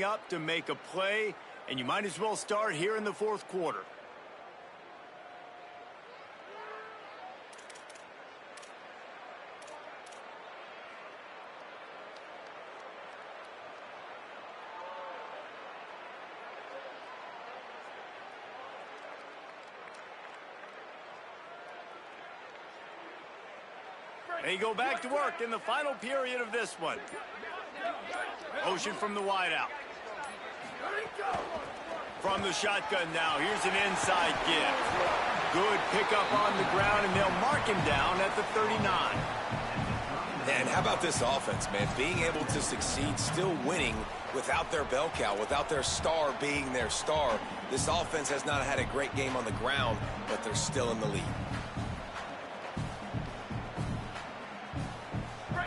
Up to make a play, and you might as well start here in the fourth quarter. They go back to work in the final period of this one. Motion from the wideout. From the shotgun now, here's an inside give. Good pickup on the ground, and they'll mark him down at the 39. And how about this offense, man? Being able to succeed, still winning without their bell cow, without their star being their star. This offense has not had a great game on the ground, but they're still in the lead.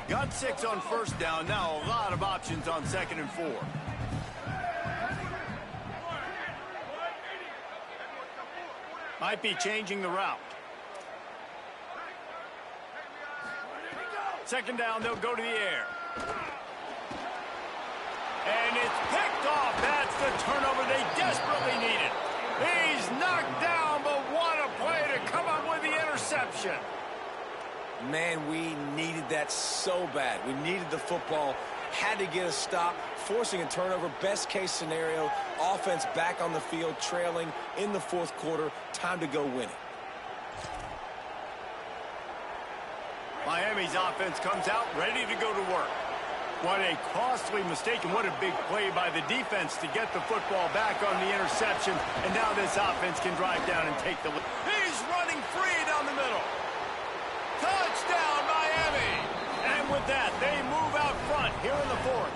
Got 6 on first down. Now a lot of options on 2nd and 4. Might be changing the route. 2nd down, they'll go to the air. And it's picked off. That's the turnover they desperately needed. He's knocked down, but what a play to come up with the interception. Man, we needed that so bad. We needed the football, had to get a stop, forcing a turnover. Best case scenario, offense back on the field, trailing in the fourth quarter. Time to go win it. Miami's offense comes out ready to go to work. What a costly mistake, and what a big play by the defense to get the football back on the interception. And now this offense can drive down and take the lead. He's running free down the middle. Touchdown, Miami! And with that, they move out front here in the fourth.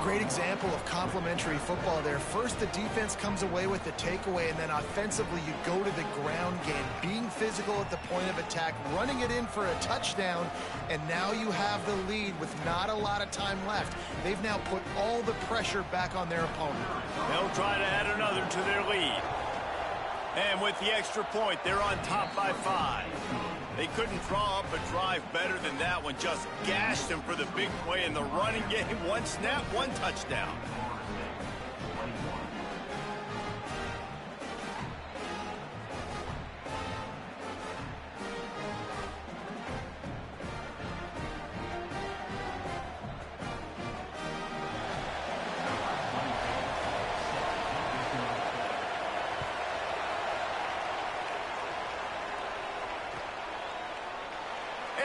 Great example of complementary football there. First, the defense comes away with the takeaway, and then offensively, you go to the ground game, being physical at the point of attack, running it in for a touchdown, and now you have the lead with not a lot of time left. They've now put all the pressure back on their opponent. They'll try to add another to their lead. And with the extra point, they're on top by 5. They couldn't draw up a drive better than that one. Just gashed them for the big play in the running game. 1 snap, 1 touchdown.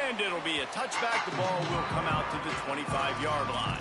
And it'll be a touchback. The ball will come out to the 25-yard line.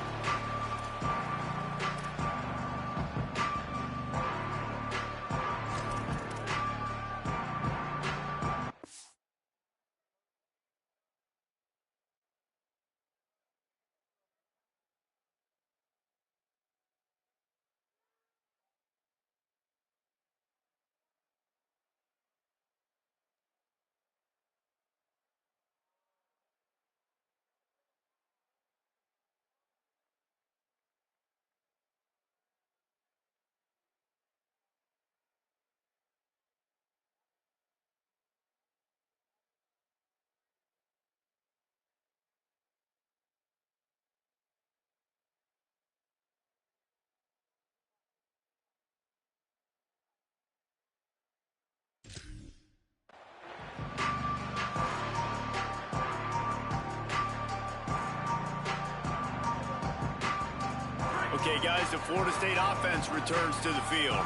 Okay, guys, the Florida State offense returns to the field.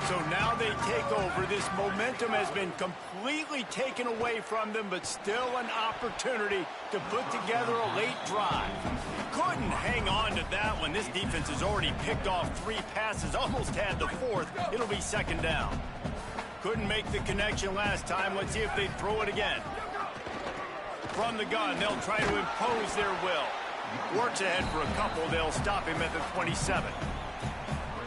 So now they take over. This momentum has been completely taken away from them, but still an opportunity to put together a late drive. Couldn't hang on to that one. This defense has already picked off 3 passes, almost had the 4th. It'll be 2nd down. Couldn't make the connection last time. Let's see if they throw it again. From the gun, they'll try to impose their will. Works ahead for a couple. They'll stop him at the 27.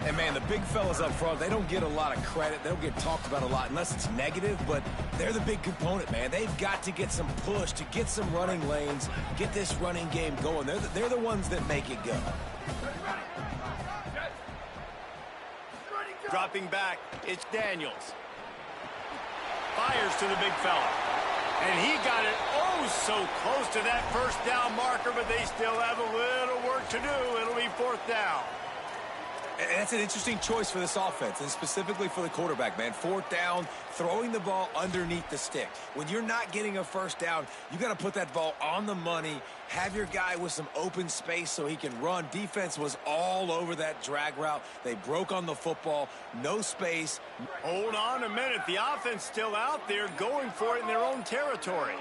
And, man, the big fellas up front, they don't get a lot of credit. They don't get talked about a lot unless it's negative, but they're the big component, man. They've got to get some push, to get some running lanes, get this running game going. They're the ones that make it go. Dropping back, it's Daniels. Fires to the big fella. And he got it so close to that 1st down marker, but they still have a little work to do. It'll be 4th down. And that's an interesting choice for this offense, and specifically for the quarterback, man. 4th down, throwing the ball underneath the stick. When you're not getting a 1st down, you got to put that ball on the money, have your guy with some open space so he can run. Defense was all over that drag route. They broke on the football, no space. Hold on a minute. The offense still out there going for it in their own territory.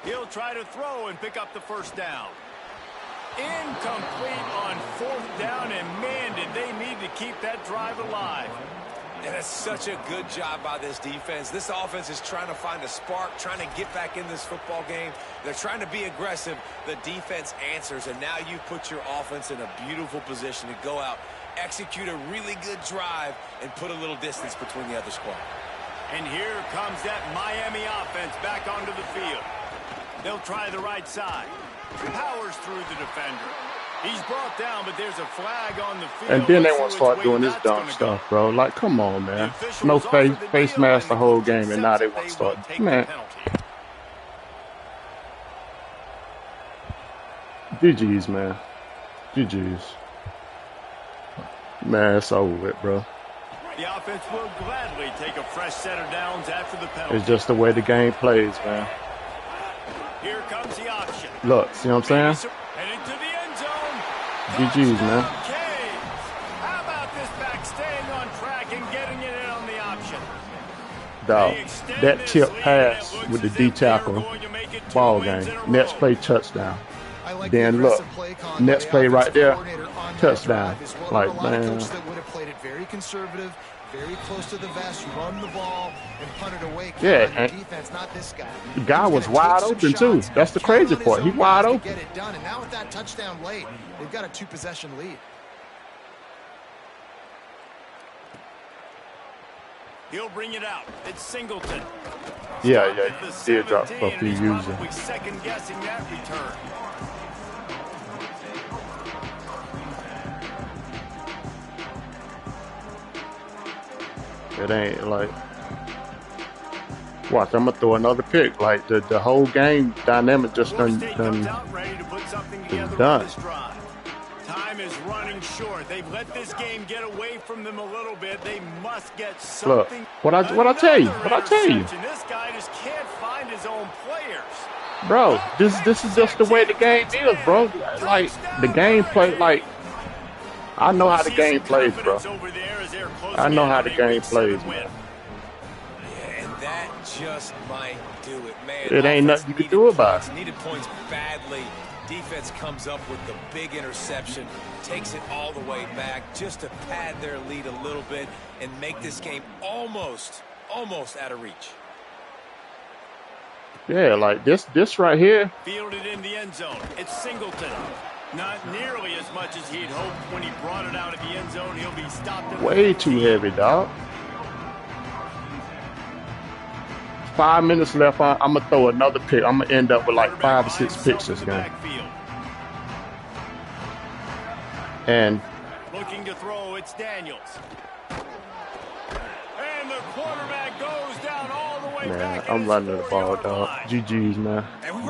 He'll try to throw and pick up the 1st down. Incomplete on 4th down, and man, did they need to keep that drive alive. And it's such a good job by this defense. This offense is trying to find a spark, trying to get back in this football game. They're trying to be aggressive. The defense answers, and now you put your offense in a beautiful position to go out, execute a really good drive, and put a little distance between the other squad. And here comes that Miami offense back onto the field. They'll try the right side. Powers through the defender. He's brought down, but there's a flag on the field. And then they want to start doing this dumb stuff, bro. Like, come on, man. No face mask the whole game, and now they want to start. Man. GG's, man. GG's. Man, it's over with, bro. The offense will gladly take a fresh set of downs after the penalty. It's just the way the game plays, man. Here comes the option. Look, see what I'm saying? Heading to the end zone. GG's, man. How about this back staying on track and getting it in on the option? Dog, that tip pass with the D tackle, ball game. Next play, touchdown. Then look, next play right there, touchdown. Like, man. Would have played it very conservative, very close to the vest, run the ball, and punt it away. Yeah, and defense, not this guy. The guy was wide open too. That's the crazy part. He's wide open. Get it done, and now with that touchdown late, they've got a 2-possession lead. He'll bring it out. It's Singleton. Yeah, he did drop a few users. Second guessing that return. It ain't like, watch, I'm gonna throw another pick. Like the whole game dynamic just done. Time is running short. They've let this game get away from them a little bit. They must get something. Look, what I tell you? This guy just can't find his own players. Bro, this is just the way the game is, bro. Like the game play, like I know how the game plays, bro. I know how the game plays, man. Yeah, and that just might do it, man. It ain't nothing you can do about it. Needed points badly. Defense comes up with the big interception, takes it all the way back just to pad their lead a little bit and make this game almost out of reach. Yeah, like this right here. Fielded in the end zone. It's Singleton. Not nearly as much as he'd hoped when he brought it out of the end zone. He'll be stopped. Way too heavy, dog. 5 minutes left. I'm going to throw another pick. I'm going to end up with like 5 or 6 picks this game. And looking to throw, it's Daniels. And the quarterback goes down all the way back. I'm running the ball, dog. GG's, man.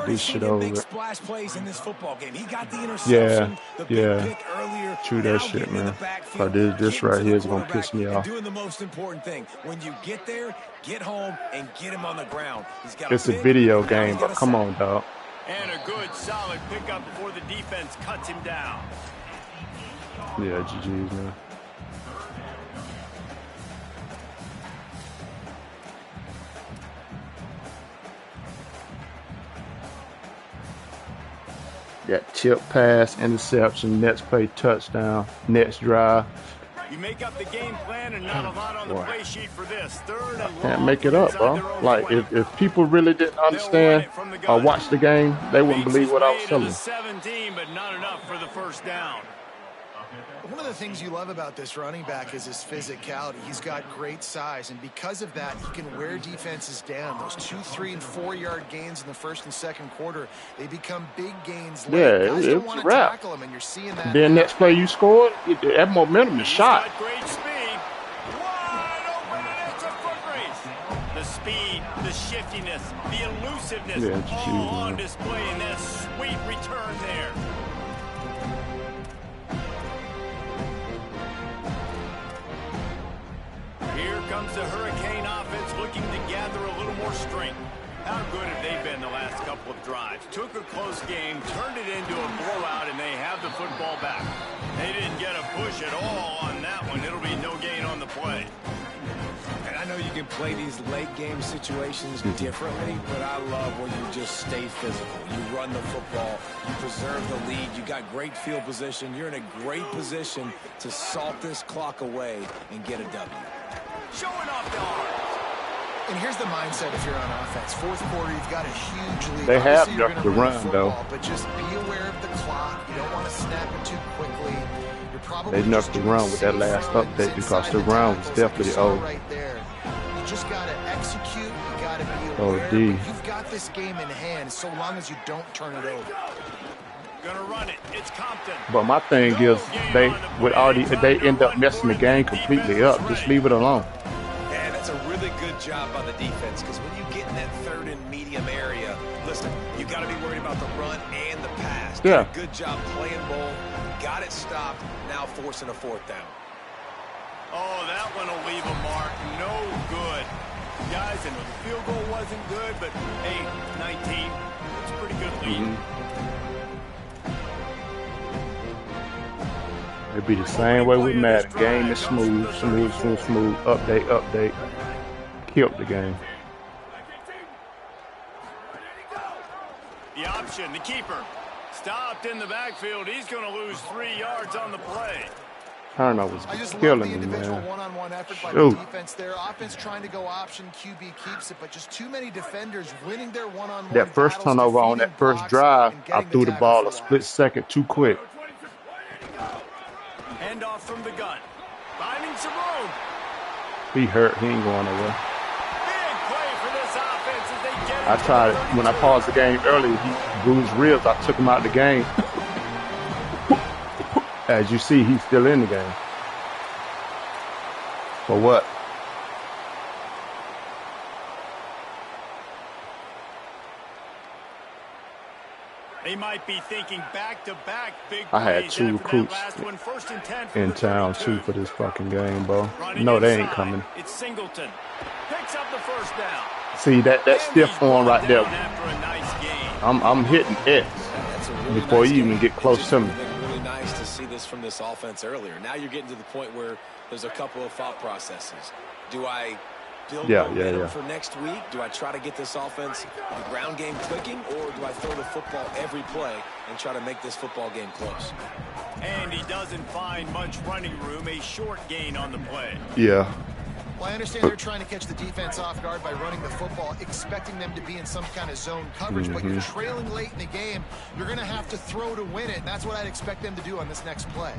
This shit over. Big splash plays in this football game. He got the interception, the big pick earlier. True that shit, man. But this right here is gonna piss me off. Doing the most important thing. When you get there, get home and get him on the ground. It's a video game, but come on, dog. And a good, solid pickup before the defense cuts him down. Yeah, GG's, man. Got tip, pass, interception, next play, touchdown, next drive. You make up the game plan and not a lot on the play sheet for this. Third and can't make it up, bro. Like, if people really didn't understand or watch the game, they wouldn't believe what I was telling them. 17, but not enough for the first down. One of the things you love about this running back is his physicality. He's got great size, and because of that, he can wear defenses down. Those 2, 3, and 4-yard gains in the first and second quarter, they become big gains late. Yeah, Guys it's don't want a to wrap. tackle him, and you're seeing that. Then next play you scored, that momentum is shot. Got great speed. Wide open, and it's a foot race. The speed, the shiftiness, the elusiveness, all on display in that sweet return there. Here comes the Hurricane offense looking to gather a little more strength. How good have they been the last couple of drives? Took a close game, turned it into a blowout, and they have the football back. They didn't get a push at all on that one. It'll be no gain on the play. And I know you can play these late game situations differently, but I love when you just stay physical. You run the football, you preserve the lead, you got great field position. You're in a great position to salt this clock away and get a W. Showing off the arms. And here's the mindset if you're on offense. Fourth quarter, you've got a huge lead. They have Obviously, enough to run, though. But just be aware of the clock. You don't want to snap it too quickly. You're probably They enough to run with that last update because the run was definitely old. Right there. You just got to execute. You got to be aware. OD. You've got this game in hand so long as you don't turn it over. Gonna run it. It's Compton. But my thing is, they end up messing the game completely up. Just leave it alone. And that's a really good job by the defense, because when you get in that third and medium area, listen, you got to be worried about the run and the pass. Yeah. Good job playing ball. Got it stopped. Now forcing a fourth down. Oh, that one will leave a mark. No good. Guys, and the field goal wasn't good, but hey, 19. It's a pretty good lead. It'd be the same way with Madden. Game is smooth. Update. Killed the game. The option, the keeper. Stopped in the backfield. He's going to lose 3 yards on the play. Turnovers I just killing love the me, individual man. one-on-one effort by the defense there. Offense trying to go option, QB keeps it, but just too many defenders winning their one-on-one. That first turnover on that first drive, I threw the ball a split second too quick. Hand off from the gun. Finding some room. He hurt. He ain't going nowhere. Big play for this offense as they get I tried, when I paused the game early, he bruised ribs. I took him out of the game. As you see, he's still in the game. For what? They might be thinking back-to-back big I had plays 2 after that recruits last one. First and 10 in town, too, for this fucking game, bro. No, they ain't coming. It's Singleton. Picks up the first down. See, that stiff arm right there. After a nice game. I'm hitting X before you even get close to me. Really nice to see this from this offense earlier. Now you're getting to the point where there's a couple of thought processes. Do I build momentum for next week? Do I try to get this offense, the ground game clicking, or do I throw the football every play and try to make this football game close? And he doesn't find much running room, a short gain on the play. Yeah. Well, I understand they're trying to catch the defense off guard by running the football, expecting them to be in some kind of zone coverage, but you're trailing late in the game. You're going to have to throw to win it, and that's what I'd expect them to do on this next play.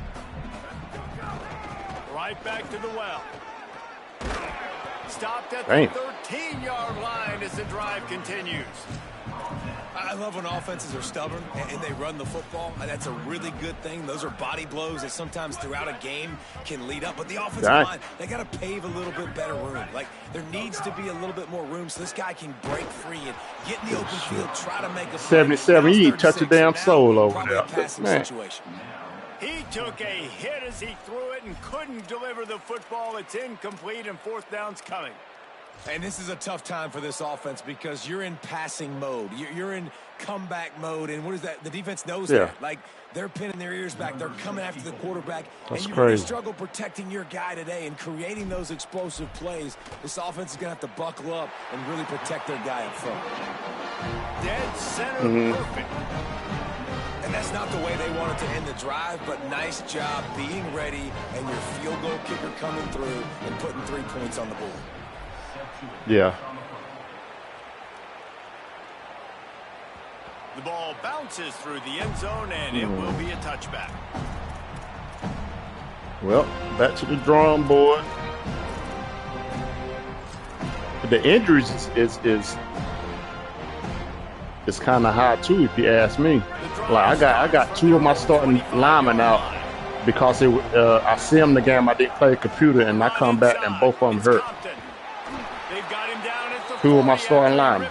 Right back to the well. Stopped at Dang. the 13-yard line as the drive continues. I love when offenses are stubborn and they run the football. That's a really good thing. Those are body blows that sometimes throughout a game can lead up. But the offensive line, they got to pave a little bit better room. Like, there needs to be a little bit more room so this guy can break free and get in the open field, try to make a 77, you touch a damn soul over there. Man. He took a hit as he threw it and couldn't deliver the football. It's incomplete and fourth down's coming. And this is a tough time for this offense because you're in passing mode. You're in comeback mode. And what is that? The defense knows that. Like, they're pinning their ears back. They're coming after the quarterback. That's and you crazy. really struggle protecting your guy today and creating those explosive plays. This offense is going to have to buckle up and really protect their guy up front. Dead center perfect. And that's not the way they wanted to end the drive, but nice job being ready and your field goal kicker coming through and putting 3 points on the board. Yeah. The ball bounces through the end zone, and it will be a touchback. Well, back to the drawing board. The injuries is kind of high too, if you ask me. Like I got 2 of my starting linemen out because I see them the game I didn't play the computer, and I come back and both of them hurt. 2 of my starting linemen.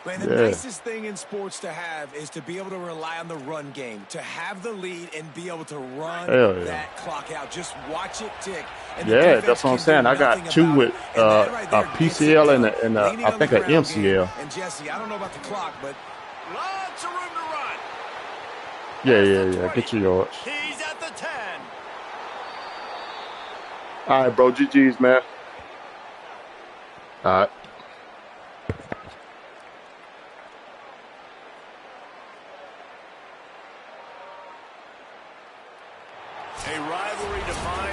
Man, the nicest thing in sports to have is to be able to rely on the run game, to have the lead and be able to run that clock out. Just watch it tick. And that's what I'm saying. I got 2 with a PCL and I think an MCL. And Jesse, I don't know about the clock, but lots of room to run. Yeah. Get your yards. He's at the 10. All right, bro. GG's, man. All right. A rivalry defined